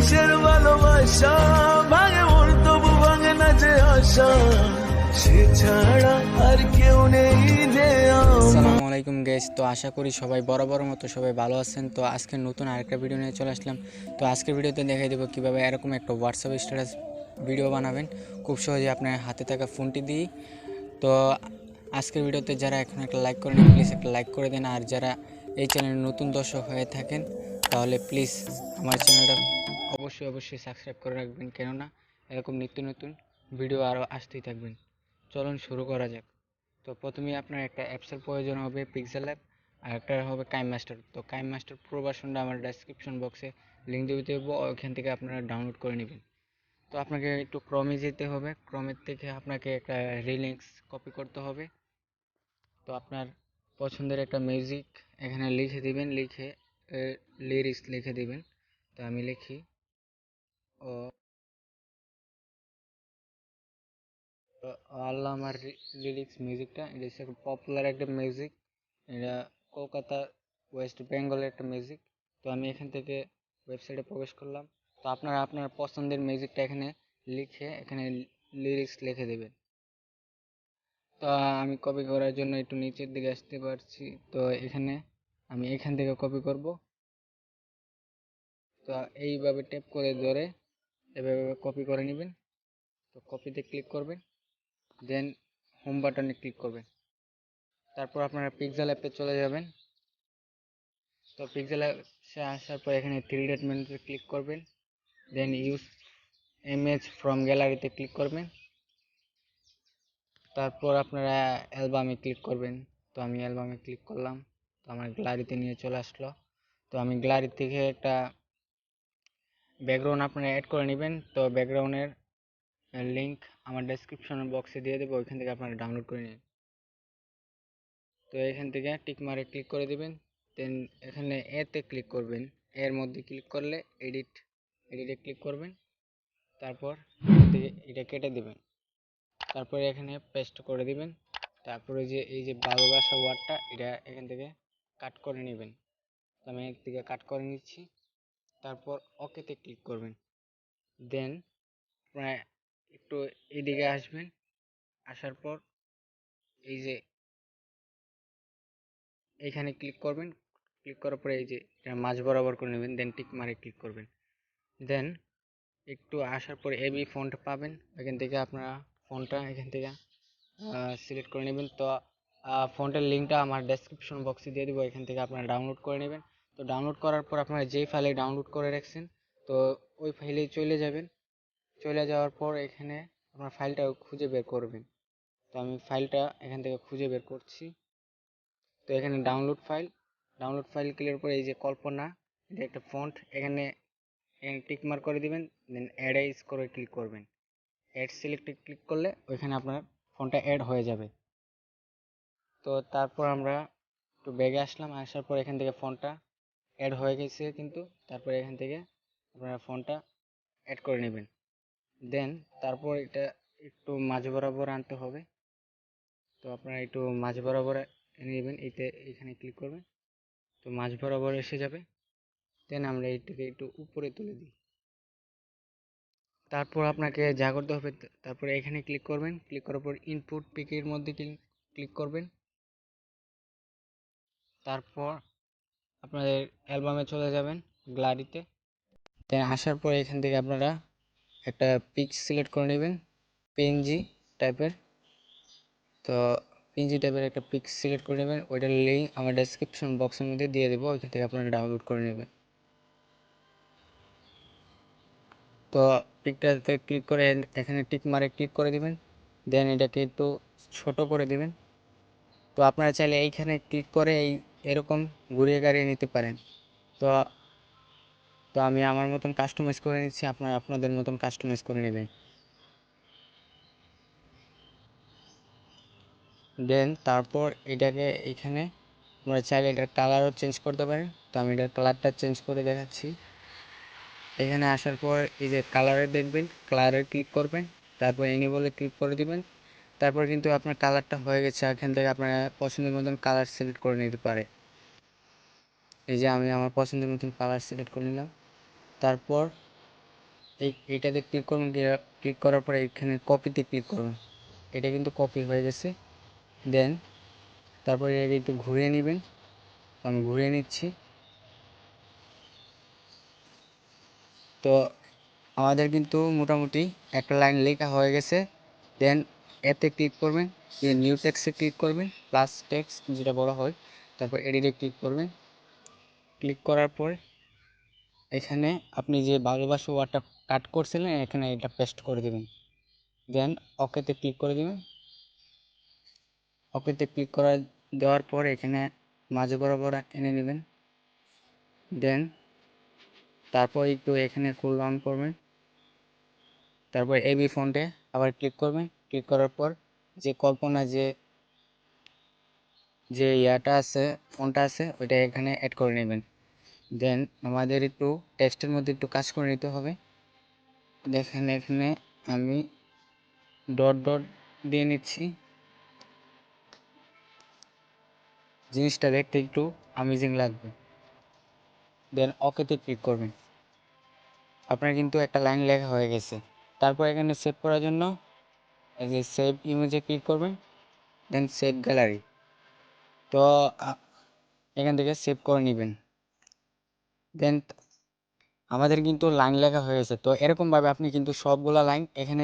কিসের ভালোবাসা ভাঙে মন তবু ভাঙে না যে আশা, সে ছাড়া আর কেউ নেই যে আমার। আসসালামু আলাইকুম গাইস। তো আশা করি সবাই বরাবর মতো সবাই ভালো আছেন। তো আজকে নতুন আরেকটা ভিডিও নিয়ে চলে আসলাম। তো আজকের ভিডিওতে দেখাই দেবো কীভাবে এরকম একটা হোয়াটসঅ্যাপ স্ট্যাটাস ভিডিও বানাবেন খুব সহজে আপনার হাতে থাকা ফোনটি দিয়ে। তো আজকের ভিডিওতে যারা এখন একটা লাইক করেন প্লিজ একটা লাইক করে দেন, আর যারা এই চ্যানেলের নতুন দর্শক হয়ে থাকেন তাহলে প্লিজ আমার চ্যানেলটা অবশ্যই সাবস্ক্রাইব করে রাখবেন, কেননা এরকম নিত্য নতুন ভিডিও আরও আসতেই থাকবেন। চলুন শুরু করা যাক। তো প্রথমেই আপনার একটা অ্যাপসের প্রয়োজন হবে, পিক্সেল অ্যাপ, আর একটা হবে কাইমমাস্টার। তো কাইমমাস্টার প্রো ভার্সনটা আমার ডেসক্রিপশন বক্সে লিঙ্ক দিয়ে দেবো, ওইখান থেকে আপনারা ডাউনলোড করে নেবেন। তো আপনাকে একটু ক্রমে যেতে হবে, ক্রমের থেকে আপনাকে একটা রিলিংক্স কপি করতে হবে। তো আপনার পছন্দের একটা মিউজিক এখানে লিখে দিবেন, লিখে লিরিক্স লিখে দিবেন। তো আমি লিখি ও আল্লাহ আমার লিরিক্স মিউজিকটা, এটা হচ্ছে পপুলার একটা মিউজিক, এটা কলকাতা ওয়েস্ট বেঙ্গলের একটা মিউজিক। তো আমি এখান থেকে ওয়েবসাইটে প্রবেশ করলাম। তো আপনারা আপনার পছন্দের মিউজিকটা এখানে লিখে এখানে লিরিক্স লিখে দেবেন। তো আমি কপি করার জন্য একটু নিচের দিকে আসতে পারছি, তো এখানে আমি এখান থেকে কপি করব। তো এইভাবে ট্যাপ করে ধরে এভাবে কপি করে নেবেন। তো কপিতে ক্লিক করবেন, দেন হোম বাটনে ক্লিক করবেন। তারপর আপনারা পিক্সেল অ্যাপে চলে যাবেন। তো পিক্সেল অ্যাপে আসার পর এখানে থ্রি ডট মেনুতে ক্লিক করবেন, দেন ইউজ ইমেজ ফ্রম গ্যালারিতে ক্লিক করবেন। তারপর আপনারা অ্যালবামে ক্লিক করবেন। তো আমি অ্যালবামে ক্লিক করলাম, তো আমার গ্যালারিতে নিয়ে চলে আসলো। তো আমি গ্যালারি থেকে একটা ব্যাকগ্রাউন্ড আপনারা অ্যাড করে নেবেন। তো ব্যাকগ্রাউন্ডের লিঙ্ক আমার ডেসক্রিপশন বক্সে দিয়ে দেবো, ওইখান থেকে আপনারা ডাউনলোড করে নিন। তো এখান থেকে টিক মারে ক্লিক করে দিবেন, দেন এখানে এতে ক্লিক করবেন। এর মধ্যে ক্লিক করলে এডিটে ক্লিক করবেন। তারপর এটা কেটে দিবেন, তারপরে এখানে পেস্ট করে দিবেন। তারপরে যে এই যে ভালোবাসা ওয়ার্ডটা এটা এখান থেকে কাট করে নেবেন। তো আমি এর থেকে কাট করে নিচ্ছি। তারপর ওকেতে ক্লিক করবেন, দেন আপনারা একটু এদিকে আসবেন। আসার পর এই যে এইখানে ক্লিক করবেন, ক্লিক করার পরে এই যে এটা মাঝ বরাবর করে নেবেন, দেন টিক মারে ক্লিক করবেন। দেন একটু আসার পর এবি ফন্ট পাবেন, এখান থেকে আপনারা ফন্টটা এখান থেকে সিলেক্ট করে নেবেন। তো ফন্টের লিঙ্কটা আমার ডেসক্রিপশন বক্সে দিয়ে দেবো, এখান থেকে আপনারা ডাউনলোড করে নেবেন। তো ডাউনলোড করার পর আপনারা যেই ফাইলে ডাউনলোড করে রাখছেন তো ওই ফাইলে চলে যাবেন। চলে যাওয়ার পর এখানে আপনার ফাইলটা খুঁজে বের করবেন। তো আমি ফাইলটা এখান থেকে খুঁজে বের করছি। তো এখানে ডাউনলোড ফাইল ক্লিয়ার করে এই যে কল্পনা, এটা একটা ফন্ট, এখানে টিক মার্ক করে দিবেন, দেন অ্যাড আইস করে ক্লিক করবেন। অ্যাড সিলেক্টে ক্লিক করলে ওইখানে আপনার ফোনটা অ্যাড হয়ে যাবে। তো তারপর আমরা একটু ব্যাগে আসলাম, আসার পর এখান থেকে ফোনটা অ্যাড হয়ে গেছে কিন্তু। তারপর এখান থেকে আপনারা ফোনটা অ্যাড করে নেবেন। দেন তারপর এটা একটু মাঝ বরাবর আনতে হবে। তো আপনারা একটু মাঝ বরাবর এনে নেবেন, এখানে ক্লিক করবেন। তো মাঝ বরাবর এসে যাবে। দেন আমরা এইটাকে একটু উপরে তুলে দিই। তারপর আপনাকে যা করতে হবে, তারপরে এখানে ক্লিক করবেন, ক্লিক করার পর ইনপুট পিকের মধ্যে ক্লিক করবেন। তারপর আপনাদের অ্যালবামে চলে যাবেন গ্যালারিতে। দেন আসার পর এখান থেকে আপনারা একটা পিক সিলেক্ট করে নেবেন, পিএনজি টাইপের। তো পিএনজি টাইপের একটা পিক সিলেক্ট করে নেবেন, ওইটার লিঙ্ক আমার ডেসক্রিপশন বক্সের মধ্যে দিয়ে দেবো, ওইখান থেকে আপনারা ডাউনলোড করে নেবেন। তো পিকটাতে ক্লিক করে এখানে টিক মারে ক্লিক করে দিবেন, দেন এটাকে একটু ছোট করে দিবেন। তো আপনারা চাইলে এইখানে ক্লিক করে এরকম ঘুরিয়ে গাড়িয়ে নিতে পারেন। তো তো আমি আমার মতন কাস্টমাইজ করে নিচ্ছি, আপনারা আপনাদের মতন কাস্টমাইজ করে নেবেন। দেন তারপর এটাকে এইখানে আপনারা চাইলে এটার কালারও চেঞ্জ করতে পারেন। তো আমি এটার কালারটা চেঞ্জ করে দেখাচ্ছি। এখানে আসার পর এই যে কালারে দেখবেন, কালারে ক্লিক করবেন, তারপর এনেবলে ক্লিক করে দিবেন। তারপর কিন্তু আপনার কালারটা হয়ে গেছে, এখান থেকে আপনারা পছন্দের মতন কালার সিলেক্ট করে নিতে পারে। এই যে আমি আমার পছন্দের মতন কালার সিলেক্ট করে নিলাম। তারপর এইটাতে ক্লিক করবেন, ক্লিক করার পরে এখানে কপিতে ক্লিক করবেন। এটা কিন্তু কপি হয়ে গেছে। দেন তারপরে এটা একটু ঘুরিয়ে নেবেন, আমি ঘুরিয়ে নিচ্ছি। তো আমাদের কিন্তু মোটামুটি একটা লাইন লেখা হয়ে গেছে। দেন এতে ক্লিক করবেন, নিউ টেক্সটে ক্লিক করবেন, প্লাস টেক্সট যেটা বলা হয়। তারপর এডিটে ক্লিক করবেন। ক্লিক করার পর এখানে আপনি যে ভালোবাসা ওয়ার্ডটা কাট করছিলেন এখানে এটা পেস্ট করে দেবেন। দেন ওকেতে ক্লিক করে দেবেন। ওকেতে ক্লিক করা দেওয়ার পর এখানে মাঝে বরাবর এনে নেবেন। দেন তারপর একটু এখানে ফুল অন করবেন। তারপর এবি ফন্টে আবার ক্লিক করবেন। ক্লিক করার পর যে কল্পনা যে ইয়াটা আছে, ফন্টটা আছে, ওইটা এখানে অ্যাড করে নেবেন। দেন আমাদের একটু টেক্সটের মধ্যে একটু কাজ করে নিতে হবে। দেখেন এখানে আমি ডট ডট দিয়ে নিচ্ছি, জিনিসটা দেখতে একটু অ্যামেজিং লাগবে। দেন ওকেতে ক্লিক করবেন। আপনার কিন্তু একটা লাইন লেখা হয়ে গেছে। তারপর এখানে সেভ করার জন্য এই যে সেভ ইমেজে ক্লিক করবেন। দেন সেভ গ্যালারি। তো এখান থেকে সেভ করে নেবেন। দেন আমাদের কিন্তু লাইন লেখা হয়ে গেছে। তো এরকমভাবে আপনি কিন্তু সবগুলা লাইন এখানে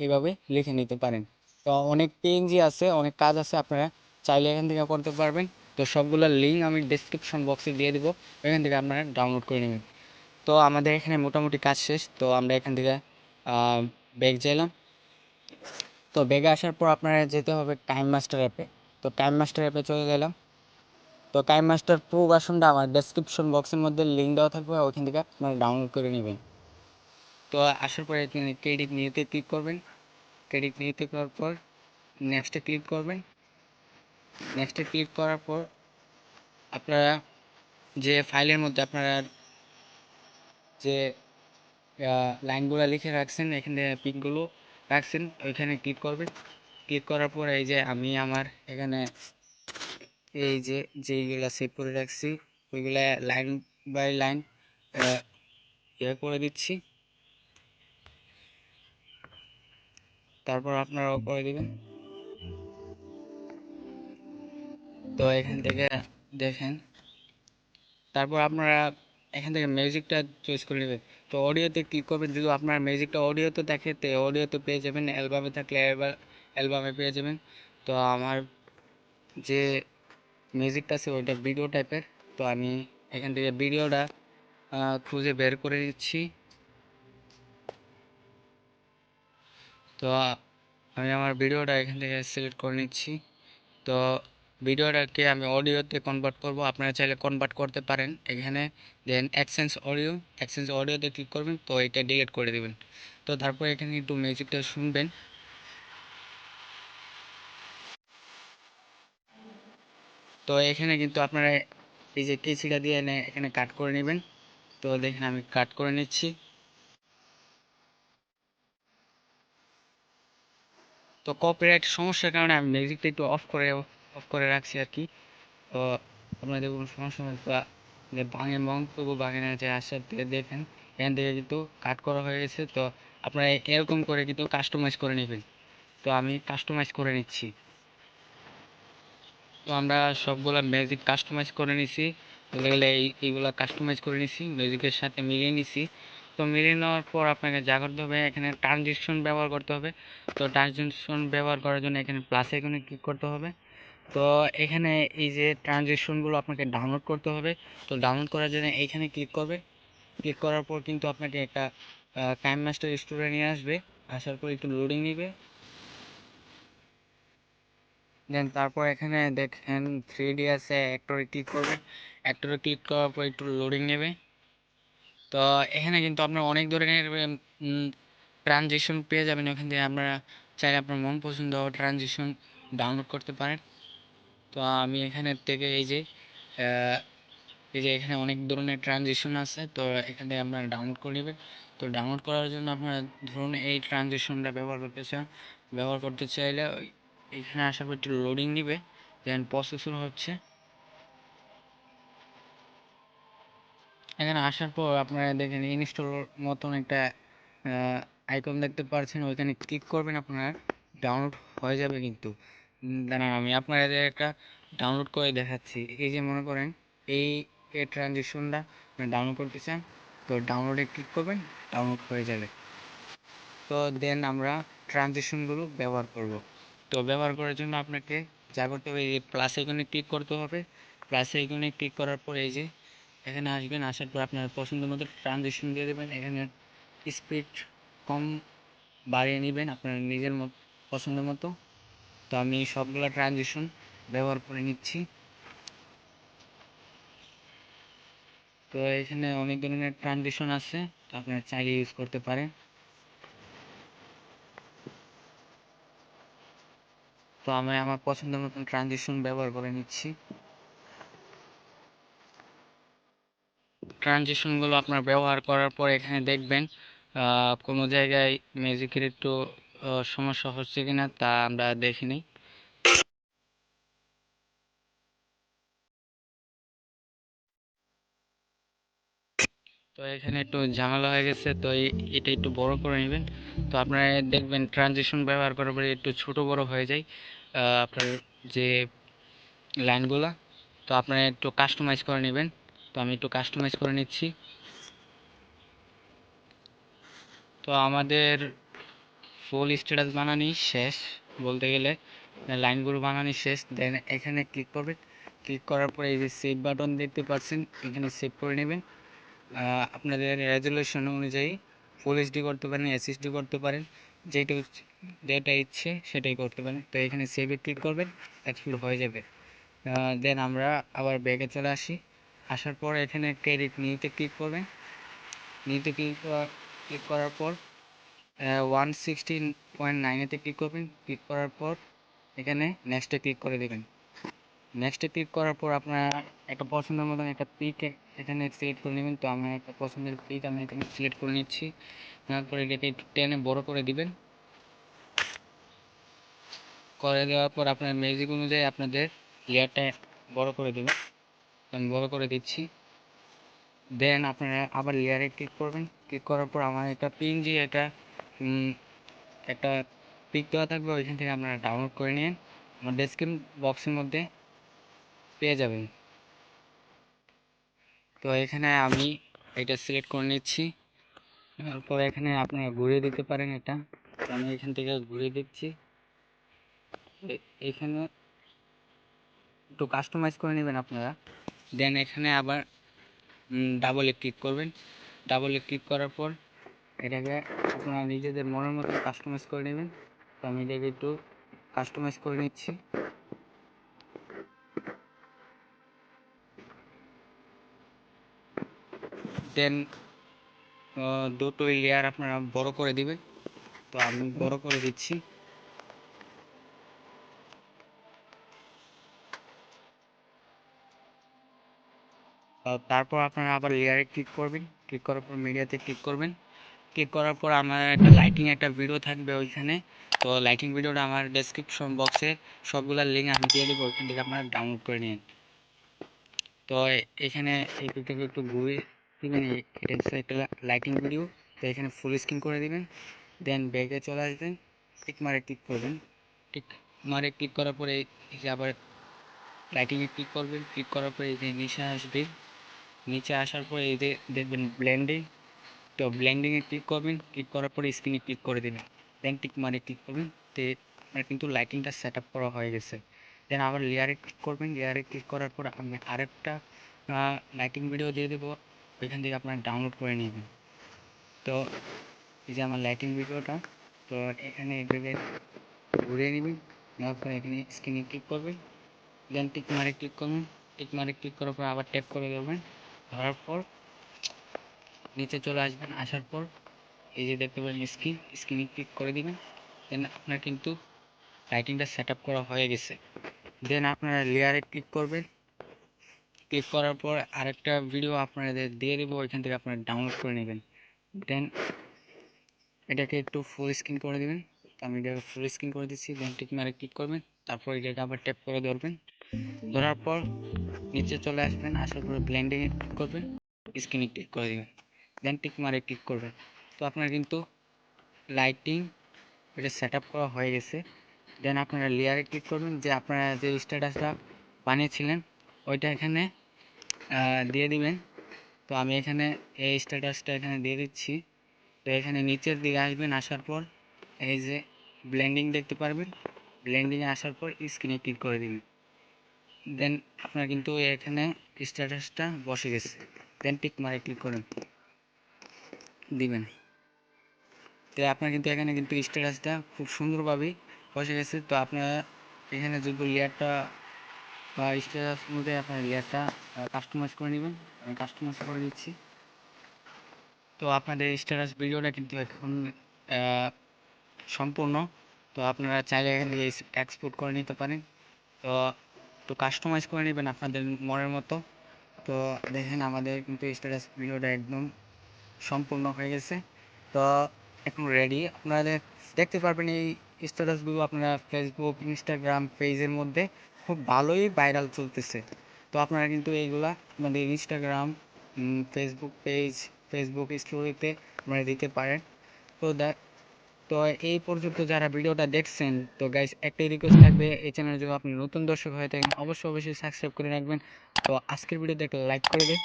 এইভাবে লিখে নিতে পারেন। তো অনেক পেনজি আছে, অনেক কাজ আছে, আপনারা চাইলে এখান থেকে করতে পারবেন। তো সবগুলো লিঙ্ক আমি ডিসক্রিপশন বক্সে দিয়ে দিব, এখান থেকে আপনারা ডাউনলোড করে নেবেন। তো আমাদের এখানে মোটামুটি কাজ শেষ। তো আমরা এখান থেকে ব্যাক চাইলাম। তো ব্যাগে আসার পর আপনারা যেতে হবে টাইম মাস্টার অ্যাপে। তো টাইম মাস্টার অ্যাপে চলে গেলাম। তো টাইম মাস্টার প্রো ভার্সনটা আমার ডেসক্রিপশন বক্সের মধ্যে লিঙ্ক দেওয়া থাকবে, ওইখান থেকে আপনারা ডাউনলোড করে নেবেন। তো আসার পরে ক্রেডিট নিউতে ক্লিক করবেন। ক্রেডিট নিউতে করার পর নেক্সটে ক্লিক করবেন। নেক্সটে ক্লিক করার পর আপনারা যে ফাইলের মধ্যে আপনারা যে লাইনগুলো লিখে রাখছেন, এখানে পিকগুলো রাখছেন, ওইখানে ক্লিক করবেন। ক্লিক করার পর এই যে আমি আমার এখানে এই যে যেইগুলো সেভ করে রাখছি ওইগুলা লাইন বাই লাইন ইয়ে করে দিচ্ছি। তারপর আপনারাও করে দিবেন। তো এখান থেকে দেখেন, তারপর আপনারা এখান থেকে মিউজিকটা চয়েস করে নেবেন। তো অডিওতে ক্লিক করবেন, যদি আপনার মিউজিকটা অডিওতে দেখে তো অডিওতে পেয়ে যাবেন, অ্যালবামে থাকলে অ্যালবামে পেয়ে যাবেন। তো আমার যে মিউজিকটা আছে ওইটা ভিডিও টাইপের। তো আমি এখান থেকে ভিডিওটা খুঁজে বের করে দিচ্ছি। তো আমি আমার ভিডিওটা এখান থেকে সিলেক্ট করে নিচ্ছি। তো ভিডিওটাকে আমি অডিওতে কনভার্ট করব, আপনারা চাইলে কনভার্ট করতে পারেন এখানে। দেন এক্সচেঞ্জ অডিওতে ক্লিক করবেন, তো এটা ডিলিট করে দেবেন। তো তারপর এখানে একটু মিউজিকটা শুনবেন। তো এখানে কিন্তু আপনারা এই যে কেসিটা দিয়ে এখানে কাট করে নেবেন। তো দেখেন আমি কাট করে নিচ্ছি। তো কপিরাইট সমস্যার কারণে আমি মিউজিকটা একটু অফ করে রাখছি আর কি। তো আপনাদের কোনো সমস্যা হয় বা যে বাঙের মন্তব্য বাঙের যে আসার দেখেন এখান থেকে কিন্তু কাট করা হয়ে গেছে। তো আপনারা এরকম করে কিন্তু কাস্টমাইজ করে নেবেন। তো আমি কাস্টমাইজ করে নিচ্ছি। তো আমরা সবগুলা ম্যাজিক কাস্টমাইজ করে নিছি, এগুলো এইগুলা কাস্টমাইজ করে নিছি, ম্যাজিকের সাথে মিলিয়ে নিছি। তো মিলিয়ে নেওয়ার পর আপনাকে যা করতে হবে এখানে ট্রানজিশন ব্যবহার করতে হবে। তো ট্রানজিশন ব্যবহার করার জন্য এখানে প্লাস আইকনে ক্লিক করতে হবে। তো এখানে এই যে ট্রানজিশনগুলো আপনাকে ডাউনলোড করতে হবে। তো ডাউনলোড করার জন্য এইখানে ক্লিক করবে। ক্লিক করার পর কিন্তু আপনাকে একটা টাইম মাস্টার স্টোরে নিয়ে আসবে। আসার পর একটু লোডিং নেবে। দেন তারপর এখানে দেখেন 3D আছে, অ্যাক্টরে ক্লিক করবেন। অ্যাক্টরে ক্লিক করার পর একটু লোডিং নেবে। তো এখানে কিন্তু আপনার অনেক ধরনের ট্রানজিশন পেয়ে যাবেন। ওখান থেকে আপনারা চাইলে আপনার মন পছন্দ ট্রানজিশন ডাউনলোড করতে পারেন। তো আমি এখানে থেকে এই যে এখানে অনেক ধরনের ট্রানজিশন আছে, তো এখানে আপনারা ডাউনলোড করে নেবেন। তো ডাউনলোড করার জন্য আপনারা ধরুন এই ট্রানজিশনটা ব্যবহার করতে চাইলে এখানে আসার পর একটু লোডিং নিবে। দেন প্রসেসর হচ্ছে, এখানে আসার পর আপনারা দেখেন ইনস্টল মতন একটা আইকন দেখতে পাচ্ছেন, ওইখানে ক্লিক করবেন, আপনার ডাউনলোড হয়ে যাবে। কিন্তু দাঁড়ান, আমি আপনাদের একটা ডাউনলোড করে দেখাচ্ছি। এই যে মনে করেন এই ট্রানজিশনটা আপনি ডাউনলোড করতে চান, তো ডাউনলোডে ক্লিক করবেন, ডাউনলোড হয়ে যাবে। তো দেন আমরা ট্রানজিশনগুলো ব্যবহার করব। তো ব্যবহার করার জন্য আপনাকে যা করতে হবে, এই প্লাস আইকনে ক্লিক করতে হবে। প্লাস আইকনে ক্লিক করার পর এই যে এখানে আসবেন, আসার পর আপনার পছন্দ মতো ট্রানজিশন দিয়ে দেবেন। এখানে স্পিড কম বাড়িয়ে নেবেন আপনার নিজের পছন্দ মতো। তো আমি সবগুলো ট্রানজিশন ব্যবহার করে নিচ্ছি। তো এখানে অনেক ধরনের ট্রানজিশন আছে, তো আপনারা চাইলে ইউজ করতে পারেন। তো আমি আমার পছন্দ মতন ট্রানজিশন ব্যবহার করে নিচ্ছি। ট্রানজিশনগুলো আপনার ব্যবহার করার পর এখানে দেখবেন কোনো জায়গায় ম্যাজিকের একটু সমস্যা হচ্ছে কিনা, তা আমরা দেখে নিই। তো এখানে একটু ঝামেলা হয়ে গেছে, তো এটা একটু বড় করে নেবেন। তো আপনারা দেখবেন ট্রানজিশন ব্যবহার করার পরে একটু ছোট বড় হয়ে যায় আপনার যে লাইনগুলা। তো আপনারা একটু কাস্টমাইজ করে নেবেন। তো আমি একটু কাস্টমাইজ করে নিচ্ছি। তো আমাদের ফুল স্ট্যাটাস বানানি শেষ বলতে গেলে, লাইনগুলো বানানি শেষ। দেন এখানে ক্লিক করবেন, ক্লিক করার পরে এই যে সেভ বাটন দেখতে পাচ্ছেন, এখানে সেভ করে নেবেন। আপনাদের রেজলিউশন অনুযায়ী ফুল এইচডি করতে পারেন, এসএসডি করতে পারেন, যেটা যেটা ইচ্ছে সেটাই করতে পারেন। তো এখানে সেভে ক্লিক করবেন, এক্সপোর্ট হয়ে যাবে। দেন আমরা আবার ব্যাগে চলে আসি। আসার পর এখানে ক্রেডিট নিতে ক্লিক করবেন। নিতে ক্লিক করার পর 116.9-এতে ক্লিক করবেন। ক্লিক করার পর এখানে নেক্সটে ক্লিক করে দেবেন। নেক্সটে ক্লিক করার পর আপনার একটা পছন্দের মতন একটা পিক এখানে সিলেক্ট করে নেবেন। তো আমার একটা পছন্দের পিক আমি এখানে সিলেক্ট করে নিচ্ছি। নেওয়ার পরে এটাকে একটু টেনে বড় করে দিবেন। করে দেওয়ার পর আপনার ম্যাজিক অনুযায়ী আপনাদের লেয়ারটা বড় করে দেবেন। আমি বড় করে দিচ্ছি। দেন আপনারা আবার লেয়ারে ক্লিক করবেন। ক্লিক করার পর আমার একটা পিএনজি একটা পিক দেওয়া থাকবে, ওইখান থেকে আপনারা ডাউনলোড করে নিন, আমার ডেসক্রিপশন বক্সের মধ্যে পেয়ে যাবেন। তো এখানে আমি এটা সিলেক্ট করে নিচ্ছি। তারপর এখানে আপনারা ঘুরিয়ে দিতে পারেন এটা। তো আমি এখান থেকে ঘুরিয়ে দিচ্ছি। এখানে একটু কাস্টমাইজ করে নেবেন আপনারা। দেন এখানে আবার ডাবলে ক্লিক করবেন। ডাবলে ক্লিক করার পর এটাকে আপনারা নিজেদের মনের মতো কাস্টমাইজ করে নেবেন। তো আমি এটাকে একটু কাস্টমাইজ করে নিচ্ছি। দেন দুটো লেয়ার আপনারা বড় করে দিবেন। তো আমি বড় করে দিচ্ছি। তারপর আপনারা আবার লেয়ারে ক্লিক করবেন। ক্লিক করার পর মিডিয়াতে ক্লিক করবেন। ক্লিক করার পর আমার একটা লাইটিং একটা ভিডিও থাকবে ওইখানে। তো লাইটিং ভিডিওটা আমার ডেসক্রিপশন বক্সে সবগুলা লিঙ্ক আমি দিয়ে দেবো, ওইখান থেকে আপনারা ডাউনলোড করে নিন। তো এখানে এই থেকে একটু ঘুরে দিবেন। এটা হচ্ছে একটা লাইটিং ভিডিও। তো এখানে ফুল স্ক্রিন করে দিবেন। দেন ব্যাগে চলে আসবেন, টিক মারে ক্লিক করবেন। টিক মারে ক্লিক করার পরে এই যে আবার লাইটিংয়ে ক্লিক করবেন। ক্লিক করার পরে এই যে নিচে আসবে। নিচে আসার পরে এই যে দেখবেন ব্লেন্ডিং। তো ব্লেন্ডিংয়ে ক্লিক করবেন। ক্লিক করার পরে স্ক্রিনে ক্লিক করে দেবেন। দেন টিক মারে ক্লিক করবেন। তো আপনার কিন্তু লাইটিংটা সেট আপ করা হয়ে গেছে। দেন আবার লেয়ারে ক্লিক করবেন। লেয়ারে ক্লিক করার পর আমি আরেকটা লাইটিং ভিডিও দিয়ে দেবো, ওইখান থেকে আপনারা ডাউনলোড করে নেবেন। তো এই যে আমার লাইটিং ভিডিওটা, তো এখানে এইভাবে ঘুরিয়ে নেবেন। নেওয়ার পর এখানে স্ক্রিনে ক্লিক করবেন। দেন টিক মারে ক্লিক করবেন। টিক মারে ক্লিক করার পর আবার ট্যাপ করে দেবেন। ধরার পর নিচে চলে আসবেন। আসার পর এই যে দেখতে পাবেন স্ক্রিনে ক্লিক করে দিবেন। দেন আপনার কিন্তু লাইটিংটা সেট আপ করা হয়ে গেছে। দেন আপনারা লেয়ারে ক্লিক করবেন। ক্লিক করার পর আরেকটা ভিডিও আপনাদের দিয়ে দেবো, ওইখান থেকে আপনারা ডাউনলোড করে নেবেন। দেন এটাকে একটু ফুল স্ক্রিন করে দেবেন। আমি এটাকে ফুল স্ক্রিন করে দিচ্ছি। দেন টিক মারে ক্লিক করবেন। তারপর এটাকে আবার ট্যাপ করে ধরবেন। ধরার পর নিচে চলে আসবেন। আসার পরে ব্লেন্ডিংয়ে ক্লিক করবেন, স্ক্রিনে ক্লিক করে দেবেন। দেন টিক মারে ক্লিক করবেন। তো আপনার কিন্তু লাইটিং এটা সেট আপ করা হয়ে গেছে। দেন আপনারা লেয়ারে ক্লিক করবেন, যে আপনারা যে স্ট্যাটাসটা বানিয়েছিলেন ওইটা এখানে দিয়ে দিবেন। তো আমি এখানে এই স্ট্যাটাসটা এখানে দিয়ে দিচ্ছি। তো এখানে নিচের দিকে আসবেন, আসার পর এই যে ব্লেন্ডিং দেখতে পারবেন, ব্লেন্ডিংয়ে আসার পর স্ক্রিনে ক্লিক করে দিবেন। দেন আপনার কিন্তু এখানে স্ট্যাটাসটা বসে গেছে। দেন টিক মারে ক্লিক করুন দিবেন। তো আপনার কিন্তু এখানে কিন্তু স্ট্যাটাসটা খুব সুন্দরভাবেই বসে গেছে। তো আপনারা এখানে যদি লেয়ারটা বা স্ট্যাটাস মধ্যে আপনার লেয়ারটা কাস্টমাইজ করে নেবেন। আমি কাস্টমাইজ করে দিচ্ছি। তো আপনাদের স্ট্যাটাস ভিডিওটা কিন্তু এখন সম্পূর্ণ। তো আপনারা চাইলে এখান থেকে এক্সপোর্ট করে নিতে পারেন। তো একটু কাস্টমাইজ করে নেবেন আপনাদের মনের মতো। তো দেখেন আমাদের কিন্তু স্ট্যাটাস ভিডিওটা একদম সম্পূর্ণ হয়ে গেছে। তো এখন রেডি। আপনাদের দেখতে পারবেন এই স্ট্যাটাসগুলো আপনারা ফেসবুক, ইনস্টাগ্রাম পেজের মধ্যে খুব ভালোই ভাইরাল চলতেছে। তো আপনারা কিন্তু এইগুলা আপনাদের ইনস্টাগ্রাম, ফেসবুক পেজ, ফেসবুক স্টোরিতে আপনারা দিতে পারেন। তো তো এই পর্যন্ত যারা ভিডিওটা দেখছেন, তো গাইস একটাই রিকোয়েস্ট থাকবে, এই চ্যানেলে যদি আপনি নতুন দর্শক হয়ে থাকেন অবশ্যই সাবস্ক্রাইব করে রাখবেন। তো আজকের ভিডিওতে একটা লাইক করে দিন,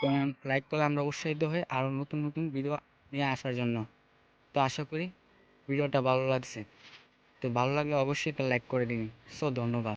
কারণ লাইক করলে আমরা উৎসাহিত হই আরও নতুন নতুন ভিডিও নিয়ে আসার জন্য। তো আশা করি ভিডিওটা ভালো লাগছে। তো ভালো লাগলে অবশ্যই একটা লাইক করে দিন। সো ধন্যবাদ।